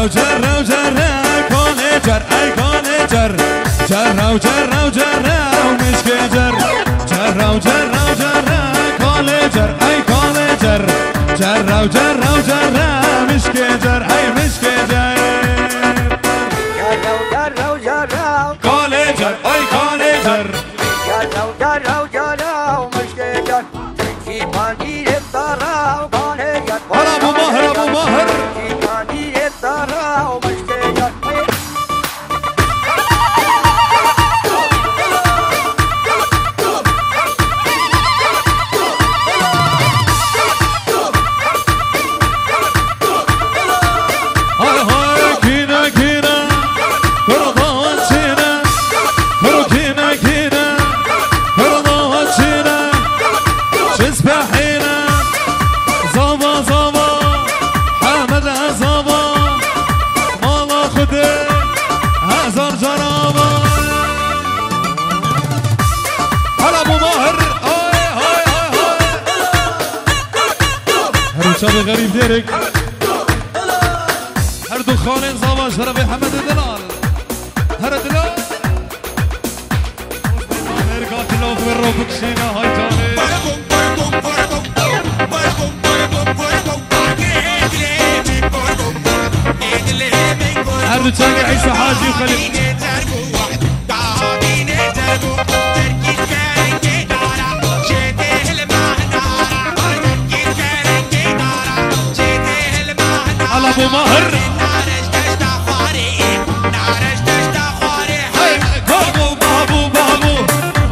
جر و جر کاله جر ای کاله جر جر و جر و جر و مشک جر جر و جر و جر کاله جر ای کاله جر جر و جر و جر مشک جر ای مشک جر جر و جر کاله جر ای کاله جر جر و جر مشک جر کی پانی تارا کاله جر ابو ماهر ابو ماهر کی پانی تارا مشک جر شاب غريب ديرك هردو خالين زاوا شرف حمد دلال هر دلال هرقات لو في الروبك شينا هاي جاني هردو تاني عيسى حاجي وخليل ابو ماهر بابو بابو بابو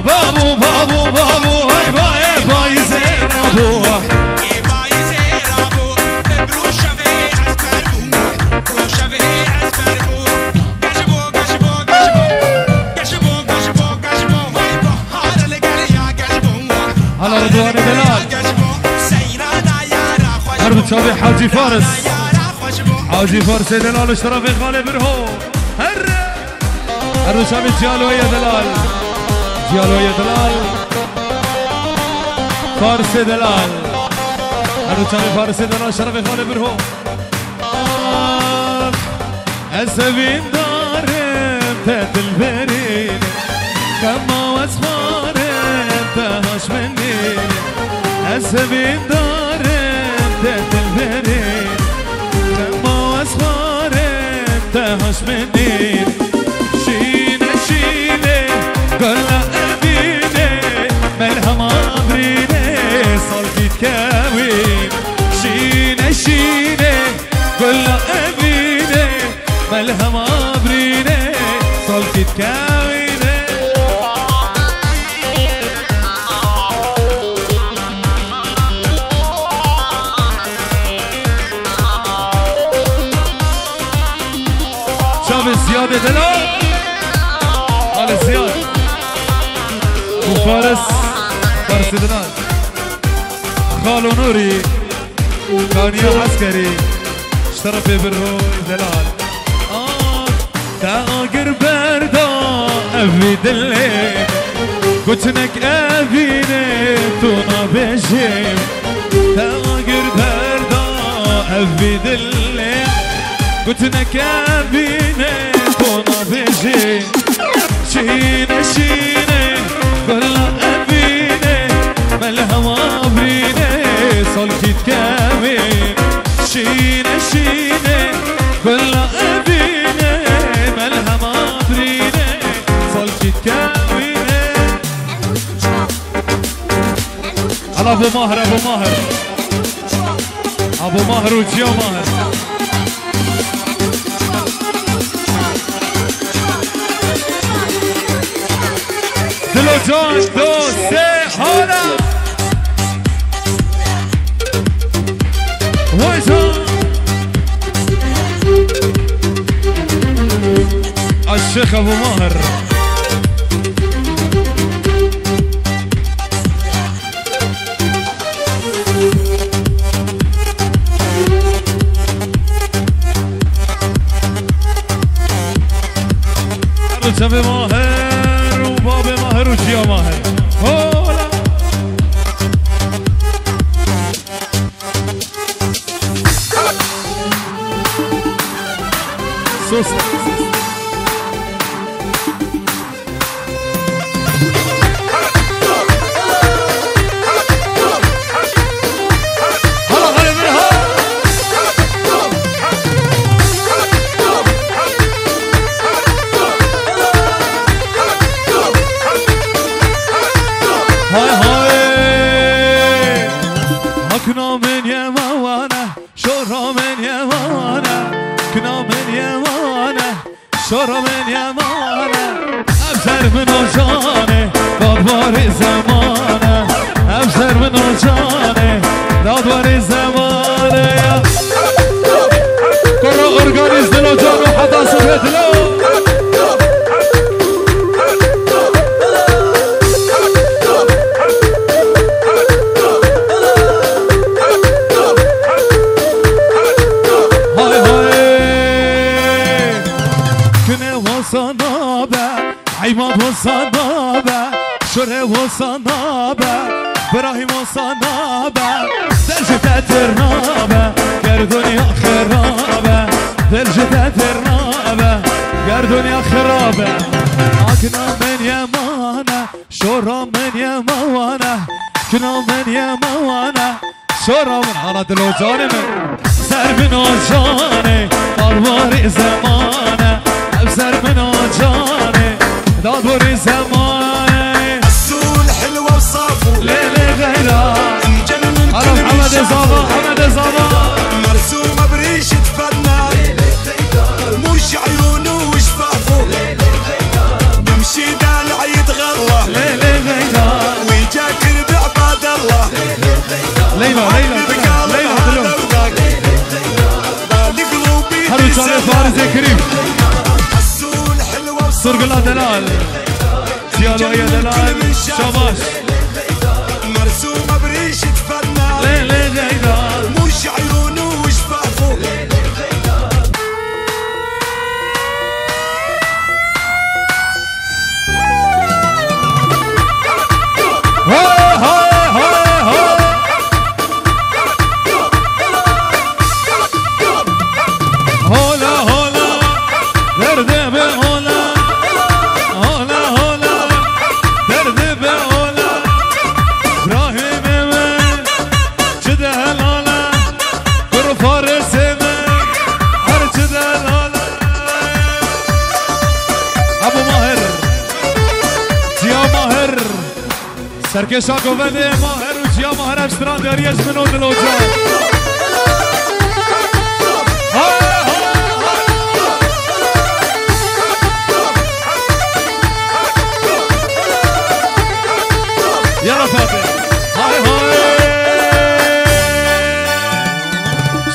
بابو بابو بابو هاي باي باي زين ابو على رضوان دلال حرب شابي حاجي فارس حاجي فارس دلال اشترافي غالب رهو هر شابي جيالو يا دلال جيالو يا دلال فارس دلال هر شابي فارس دلال اشترافي غالب رهو اسبين دارم تحت البريد كما واسفارم تهاش مني اسبين دارم تحت البريد تهاش مني شينه شينه قلنا أبينه ملهم عبرينه صلتي تكاوين شينه شينه قلنا أبينه ملهم عبرينه صلتي تكاوين زياد دلال على زياد وفارس فارس دلال خالو نوري كانيو عسكري اشترفي بالروي دلال تاقر بردا افي دلين قلتنك افيني تونا بجيم تاقر بردا افي دلين قلتنك افيني تونا بجيم شينه شينه كلها افيني مالها عبريني صلتي تكامل شينه شينه كلها افيني مالها عبريني صلتي تكامل على ابو ماهر ابو ماهر ابو ماهر وجيو ماهر جان دو سه حالا ویزا الشيخ ابو ماهر ابو ماهر وباب ماهر وجيا ماهر هولا سوسة كنا من يمانه شورا من يمانه كنا من يمانه شورا من يمانه ابزر من جانه دادوار زمانه ابزر من جانه دادوار زمانه كرة ارگانیز دلو جانو حدا صبح دلو عیماد و صنابه شره و صنابه براهیم و صنابه دلجه ترنابه گردونی خرابه دلجه ترنابه گردونی خرابه آکنا من یمانه شورا من یمانه کنا من یمانه شورا من حالا دلو جان من سر من و جانه دالوار زمانه افسر من و جانه دادور زمانه السول حلوة وصافو ليلة غيرها يجنن عرف حمد زابا حمد زابا مرسومة بريشة فنان مش عيونه وشفافه يمشي دلع يتغلى ليلة غيرها ويجاكر بعباد الله ليلى بالقلوبي هرو شارع فارس كريم السول حلوة وصافو سرق الله دلال ديالو يا دلال شاباش مرسومة بريشة فنان ليلة غيرها مش عيونه وشفافه هاي هاي هاي هاي هولا هولا درد بهولا هولا هولا درد بهولا ابراهيم من جده هلالا برو فارس من هر جده هلالا ابو ماهر جيا ماهر سرکشا گوونده ماهر و جیا ماهر اشتران داریش منو دلو جان يلا فاطمة هاي هاي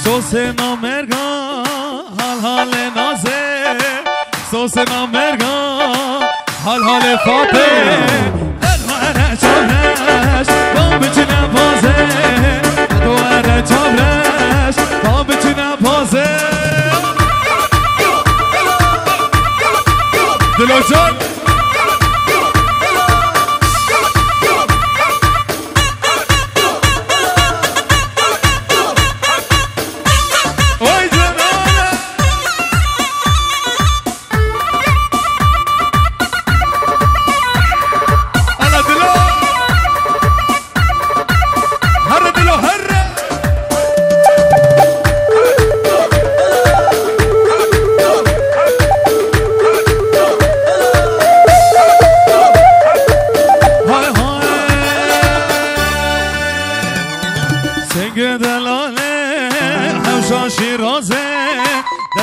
سوسنا مرغا حال حال نازه سوسنا مرغا حال حال فاطمه دواره چابرش با بچینه بازه دواره چابرش با بچینه بازه دلو جان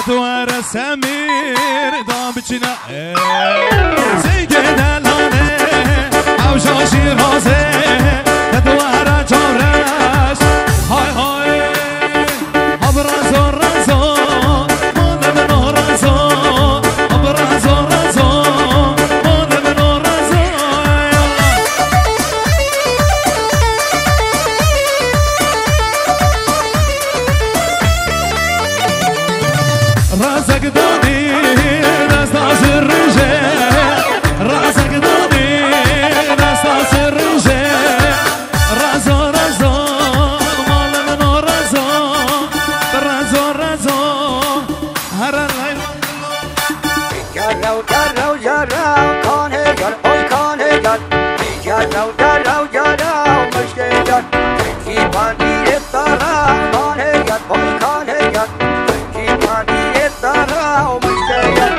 دوار سمير دا بچنا زيد دلانه او شاشي رازه دوار جورش هاي هاي ابرازو رازو مونه منو رازو ابرازو رازو مونه منو رازو رازق دادي دست از رجه جرو جرو جرو کانه گر اوی کانه گر جرو جرو جرو مشکل گر کی پانی افتارا کانه گر اوی کانه گر کی پانی افتارا مشکل گر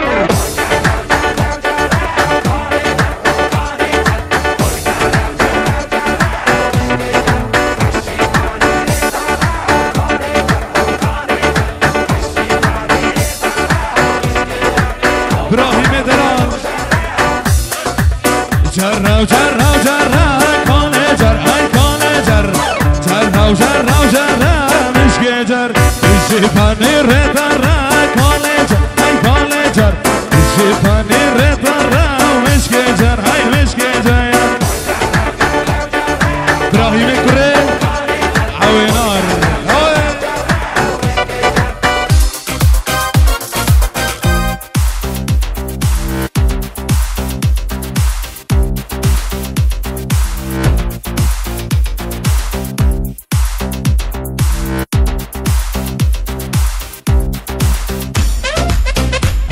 ابراهیم دلال جرو جرو جرو کانه جر ای کانه جر جرو جرو جرو مشک جر شیپانی ردر کانه جر ای کانه جر شیپانی ردر مشک جر ای مشک جر ابراهیم کره عوینار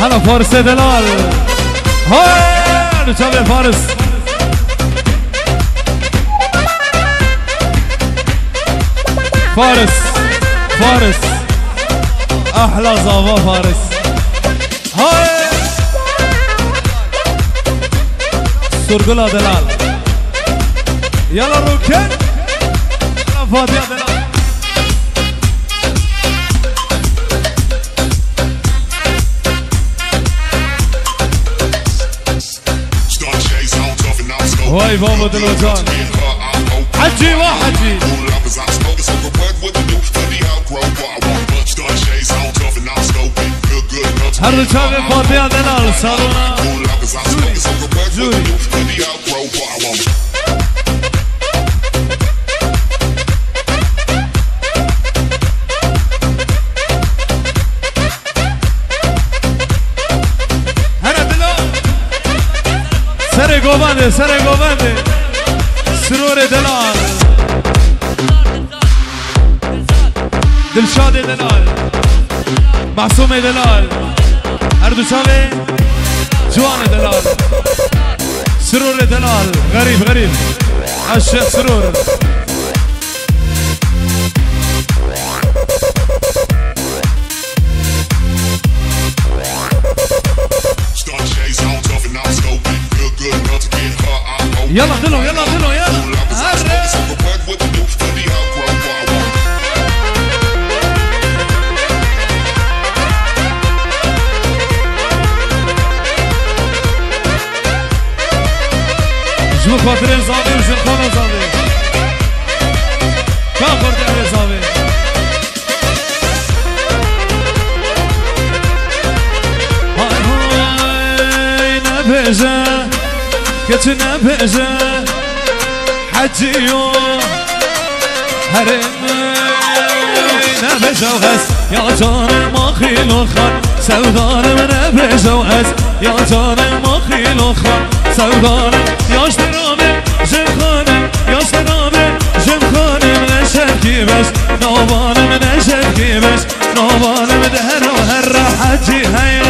هلا فارس دلال هاي شباب فارس فارس فارس احلى زافا فارس هاي سرقلا دلال يلا روكن يلا فاضية دلال واي بابا دلوجان حجي وحجي هر شاب فاضي دلال صالونا زوري سر گوبنده سر گوبنده سرور دلال دلشاد دلال معصوم دلال اردوشاوی جوان دلال سرور دلال غریب غریب الشيخ سرور يلا دلو يلا دلو يلا جمو خاطرين زاوي وجنخانة زاوي كان خورتي على زاوي هاي نبجة كتنا بجة حجيو هرمي نبجة وغس يا جان ما خيلو خان سودان من نبجة وغس يا جان ما خيلو خان سودان يا شرابي جمخاني يا شرابي جمخاني من شركي بس نوبان من شركي بس نوبان من هر وهر حجي هيا